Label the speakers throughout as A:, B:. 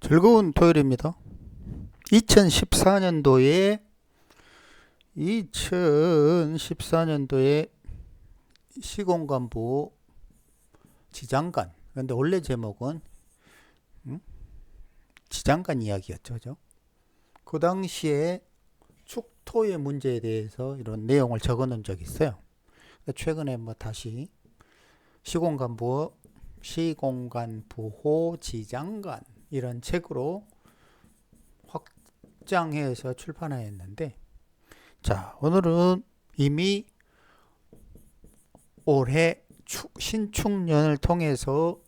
A: 즐거운 토요일입니다. 2014년도에 시공간부 지장간. 근데 원래 제목은 지장간 이야기였죠. 그죠? 그 당시에 축토의 문제에 대해서 이런 내용을 적어 놓은 적이 있어요. 최근에 다시 시공간부호 지장간 이런 책으로 확장해서 출판하였는데, 자, 오늘은 이미 올해 신축년을 통해서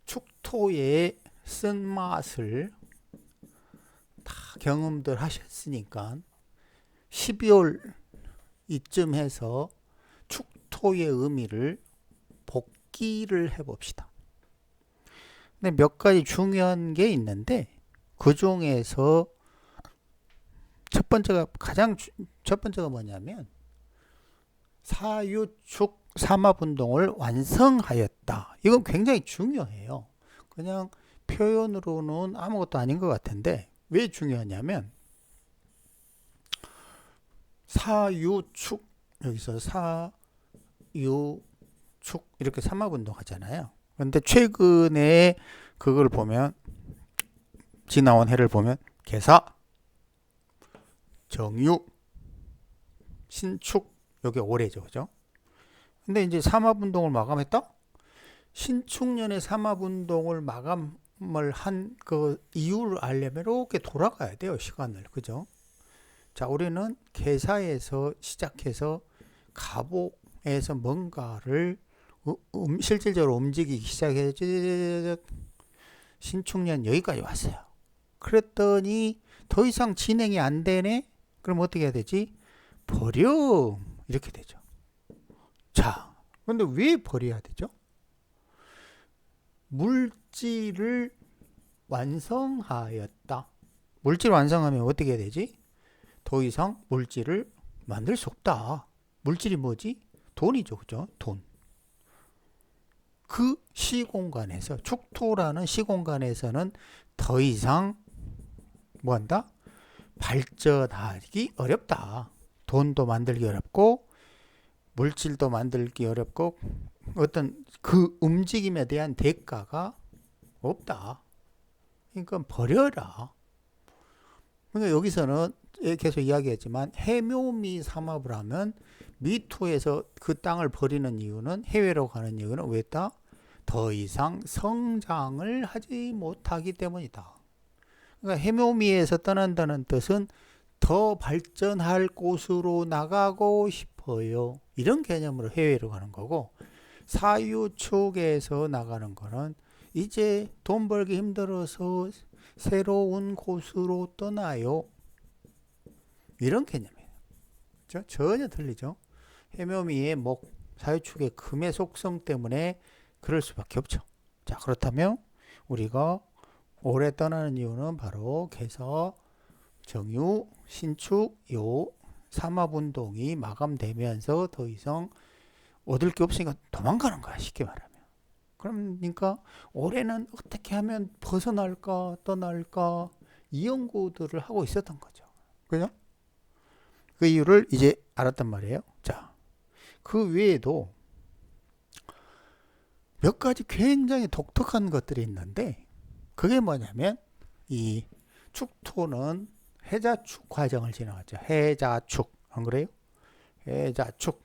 A: 축토의 쓴맛을 다 경험들 하셨으니까 12월 이쯤 해서 축토의 의미를 복기를 해봅시다. 근데 몇 가지 중요한 게 있는데, 그 중에서 첫 번째가 뭐냐면 사유축 삼합운동을 완성하였다. 이건 굉장히 중요해요. 그냥 표현으로는 아무것도 아닌 것 같은데, 왜 중요하냐면 사유축, 여기서 사유축 이렇게 삼합운동 하잖아요. 근데 최근에 그걸 보면, 지나온 해를 보면 개사, 정유, 신축, 요게 올해죠. 그죠? 근데 이제 삼합운동을 마감했다? 신축년의 삼합운동을 마감을 한 그 이유를 알려면 이렇게 돌아가야 돼요. 시간을. 그죠? 자, 우리는 개사에서 시작해서 가복에서 뭔가를 실질적으로 움직이기 시작해서 신축년 여기까지 왔어요. 그랬더니 더 이상 진행이 안 되네? 그럼 어떻게 해야 되지? 버려. 이렇게 되죠. 자, 근데 왜 버려야 되죠? 물질을 완성하였다. 물질 완성하면 어떻게 해야 되지? 더 이상 물질을 만들 수 없다. 물질이 뭐지? 돈이죠. 그죠? 돈. 그 시공간에서, 축토라는 시공간에서는 더 이상 뭐한다? 발전하기 어렵다. 돈도 만들기 어렵고 물질도 만들기 어렵고 어떤 그 움직임에 대한 대가가 없다. 그러니까 버려라. 그러니까 여기서는 계속 이야기했지만 해묘미 삼합을 하면 미투에서 그 땅을 버리는 이유는, 해외로 가는 이유는 왜다? 더 이상 성장을 하지 못하기 때문이다. 그러니까 해묘미에서 떠난다는 뜻은 더 발전할 곳으로 나가고 싶어요. 이런 개념으로 해외로 가는 거고, 사유축에서 나가는 거는 이제 돈 벌기 힘들어서 새로운 곳으로 떠나요. 이런 개념이에요. 그렇죠? 전혀 틀리죠. 해묘미의 목, 사유축의 금의 속성 때문에 그럴 수밖에 없죠. 자, 그렇다면 우리가 올해 떠나는 이유는 바로 개사, 정유, 신축 요 삼합운동이 마감되면서 더 이상 얻을 게 없으니까 도망가는 거야, 쉽게 말하면. 그러니까 올해는 어떻게 하면 벗어날까, 떠날까, 이 연구들을 하고 있었던 거죠. 그죠? 그 이유를 이제 알았단 말이에요. 자, 그 외에도 몇 가지 굉장히 독특한 것들이 있는데, 그게 뭐냐면 이 축토는 해자축 과정을 지나갔죠. 해자축. 안 그래요? 해자축.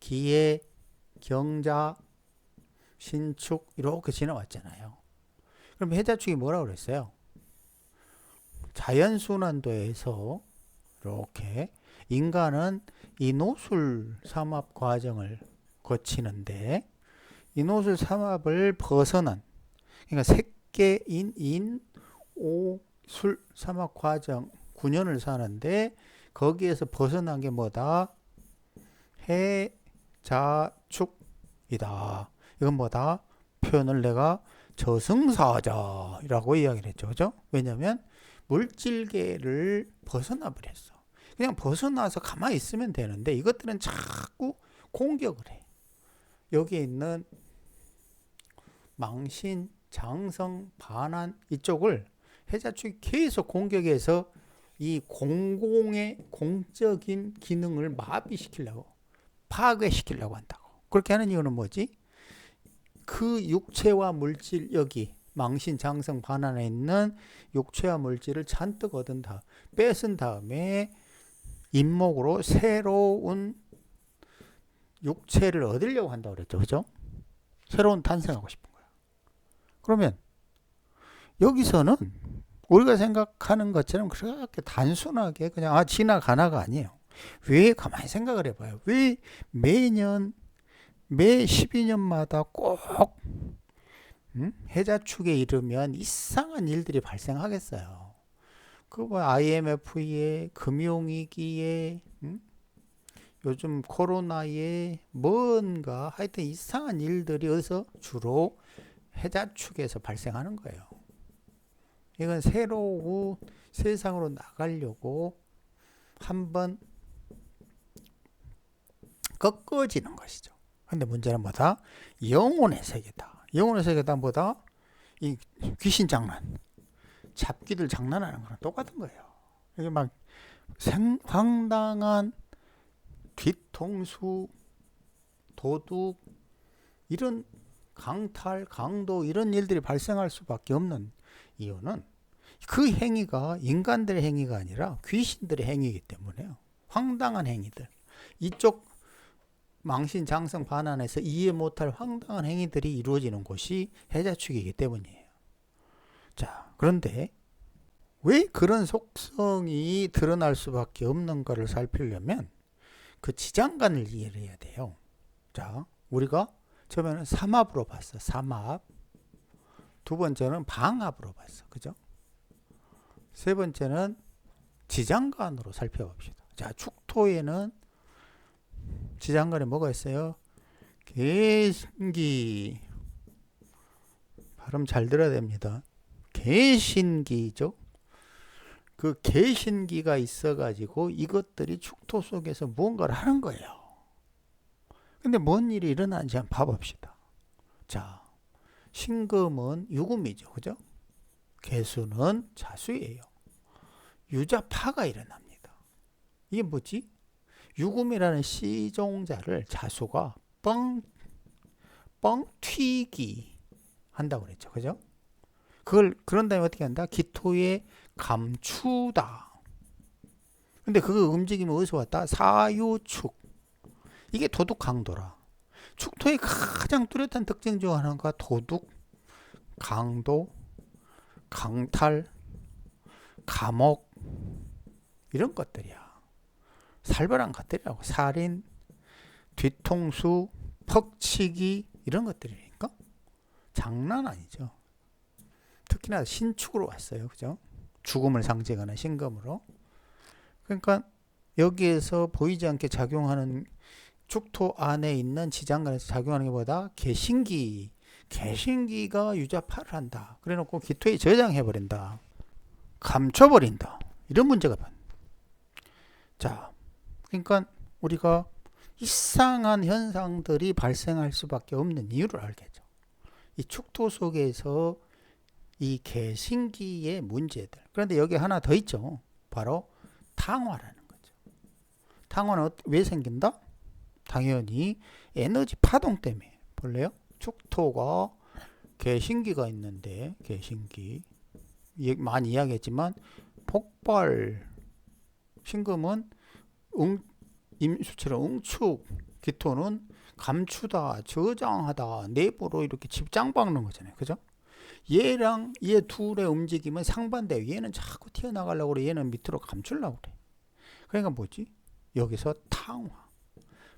A: 기해, 경자, 신축 이렇게 지나왔잖아요. 그럼 해자축이 뭐라고 그랬어요? 자연순환도에서 이렇게 인간은 이 노술 삼합 과정을 거치는데, 이 노술 삼합을 벗어난, 그러니까 색계인 인, 오, 술 삼합 과정 9년을 사는데, 거기에서 벗어난 게 뭐다? 해자축이다. 이건 뭐다? 표현을 내가 저승사자라고 이야기를 했죠. 그죠? 왜냐면 물질계를 벗어나 버렸어. 그냥 벗어나서 가만히 있으면 되는데 이것들은 자꾸 공격을 해. 여기에 있는 망신, 장성, 반환 이쪽을 해자축이 계속 공격해서 이 공공의 공적인 기능을 마비시키려고, 파괴시키려고 한다고. 그렇게 하는 이유는 뭐지? 그 육체와 물질, 여기 망신, 장성, 반환에 있는 육체와 물질을 잔뜩 뺏은 다음에 인목으로 새로운 육체를 얻으려고 한다고 그랬죠. 그죠? 새로운 탄생하고 싶은 거야. 그러면 여기서는 우리가 생각하는 것처럼 그렇게 단순하게 그냥 지나가나가 아니에요. 왜 가만히 생각을 해봐요. 왜 매년 매 12년마다 꼭 해자축에 이르면 이상한 일들이 발생하겠어요. 그 뭐 IMF에, 금융위기에, 요즘 코로나에 뭔가 하여튼 이상한 일들이 어디서 주로 해자축에서 발생하는 거예요. 이건 새로운 세상으로 나가려고 한번 꺾어지는 것이죠. 근데 문제는 뭐다? 영혼의 세계다. 영혼의 세계다 뭐다? 이 귀신 장난, 잡기들 장난하는 거랑 똑같은 거예요. 이게 막 황당한 뒤통수, 도둑, 이런 강탈, 강도 이런 일들이 발생할 수밖에 없는 이유는 그 행위가 인간들의 행위가 아니라 귀신들의 행위이기 때문에요. 황당한 행위들. 이쪽 망신, 장성, 반환에서 이해 못할 황당한 행위들이 이루어지는 곳이 해자축이기 때문이에요. 자, 그런데 왜 그런 속성이 드러날 수밖에 없는가를 살피려면 그 지장간을 이해를 해야 돼요. 자, 우리가 처음에는 삼합으로 봤어. 삼합. 두 번째는 방합으로 봤어. 그죠? 세 번째는 지장간으로 살펴봅시다. 자, 축토에는 지장간에 뭐가 있어요? 개신기. 발음 잘 들어야 됩니다. 개신기죠. 그 개신기가 있어가지고 이것들이 축토 속에서 무언가를 하는 거예요. 근데 뭔 일이 일어나는지 한번 봐봅시다. 자, 신금은 유금이죠. 그죠? 개수는 자수예요. 유자파가 일어납니다. 이게 뭐지? 유금이라는 시종자를 자수가 뻥 튀기 한다고 그랬죠. 그죠? 그런 다음에 어떻게 한다? 기토에 감추다. 근데 그거 움직임이 어디서 왔다? 사유축. 이게 도둑 강도라. 축토의 가장 뚜렷한 특징 중 하나가 도둑, 강도, 강탈, 감옥 이런 것들이야. 살벌한 것들이라고. 살인, 뒤통수, 퍽치기 이런 것들이니까 장난 아니죠. 특히나 신축으로 왔어요. 그죠? 죽음을 상징하는 신금으로. 그러니까 여기에서 보이지 않게 작용하는 축토 안에 있는 지장간에서 작용하는 게 뭐다? 개신기. 개신기가 유자파를 한다. 그래 놓고 기토에 저장해버린다. 감춰버린다. 이런 문제가 반. 자, 그러니까 우리가 이상한 현상들이 발생할 수밖에 없는 이유를 알겠죠. 이 축토 속에서 이 개신기의 문제들. 그런데 여기 하나 더 있죠. 바로 탕화라는 거죠. 탕화는 왜 생긴다? 당연히 에너지 파동 때문에. 볼래요? 축토가 개신기가 있는데, 개신기 많이 이야기했지만 폭발, 신금은 임수처럼 응축, 기토는 감추다, 저장하다, 내부로 이렇게 집장 박는 거잖아요. 그죠? 얘랑 얘 둘의 움직임은 상반돼요. 얘는 자꾸 튀어나가려고 그래. 얘는 밑으로 감추려고 그래. 그러니까 뭐지? 여기서 탕화,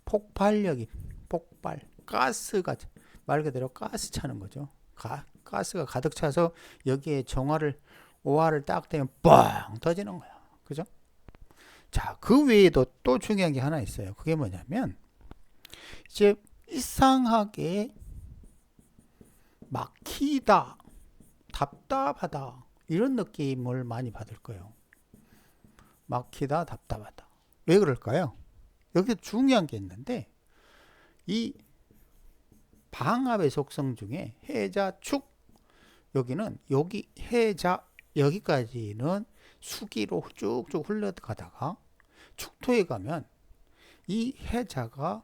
A: 폭발력이, 폭발, 가스가 말 그대로 가스 차는 거죠. 가스가 가득 차서 여기에 오화를 딱 대면 뻥 터지는 거야. 그죠? 자, 그 외에도 또 중요한 게 하나 있어요. 그게 뭐냐면 이제 이상하게 막히다, 답답하다 이런 느낌을 많이 받을 거예요. 막히다, 답답하다. 왜 그럴까요? 여기 중요한 게 있는데 이 방합의 속성 중에 해자, 축, 여기는 여기 해자 여기까지는 수기로 쭉쭉 흘러가다가 축토에 가면 이 해자가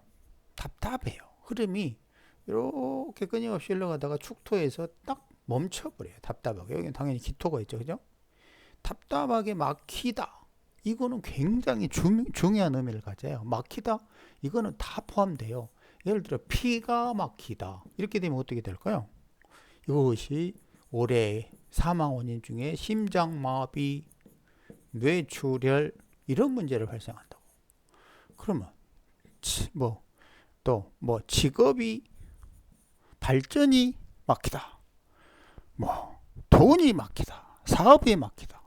A: 답답해요. 흐름이 이렇게 끊임없이 흘러가다가 축토에서 딱 멈춰버려요. 답답하게. 여기는 당연히 기토가 있죠. 그죠? 답답하게 막히다. 이거는 굉장히 중요한 의미를 가져요. 막히다. 이거는 다 포함돼요. 예를 들어 피가 막히다. 이렇게 되면 어떻게 될까요? 이것이 올해 사망 원인 중에 심장마비, 뇌출혈 이런 문제를 발생한다고. 그러면 직업이 발전이 막히다. 돈이 막히다. 사업이 막히다.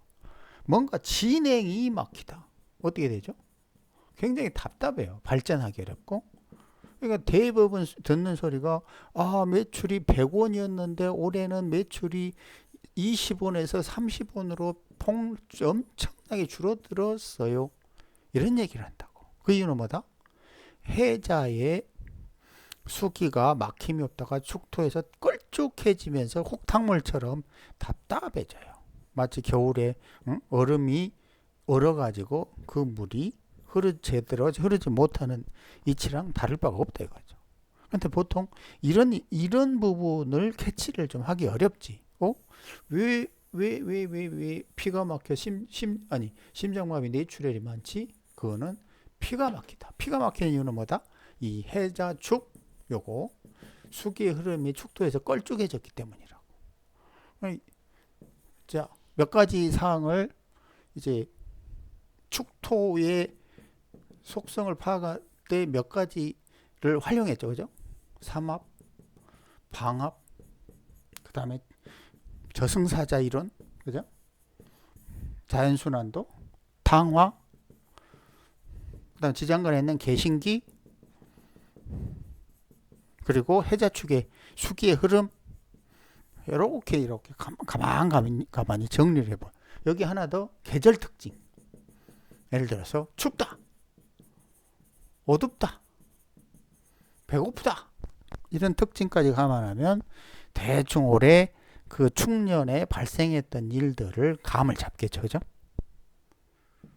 A: 뭔가 진행이 막히다. 어떻게 되죠? 굉장히 답답해요. 발전하기 어렵고. 그러니까 대부분 듣는 소리가 매출이 100원이었는데 올해는 매출이 20원에서 30원으로 엄청나게 줄어들었어요. 이런 얘기를 한다고. 그 이유는 뭐다? 해자의 수기가 막힘이 없다가 축토에서 걸쭉해지면서 혹탕물처럼 답답해져요. 마치 겨울에 얼음이 얼어가지고 그 물이 제대로 흐르지 못하는 이치랑 다를 바가 없다 이거죠. 근데 보통 이런 부분을 캐치를 좀 하기 어렵지. 왜 피가 막혀 심장마비 뇌출혈이 많지? 그거는 피가 막히다. 피가 막히는 이유는 뭐다? 이 해자축 요거 수기의 흐름이 축토에서 걸쭉해졌기 때문이라고. 자, 몇 가지 사항을 이제 축토의 속성을 파악할 때 몇 가지를 활용했죠. 그죠? 삼합, 방합, 그 다음에 저승사자 이론, 그죠? 자연순환도, 당화, 그 다음 지장간에 있는 개신기, 그리고 해자축의 수기의 흐름, 이렇게 가만히 정리를 해봐. 여기 하나 더 계절 특징. 예를 들어서 춥다, 어둡다, 배고프다 이런 특징까지 감안하면 대충 올해 그 축년에 발생했던 일들을 감을 잡겠죠. 그죠?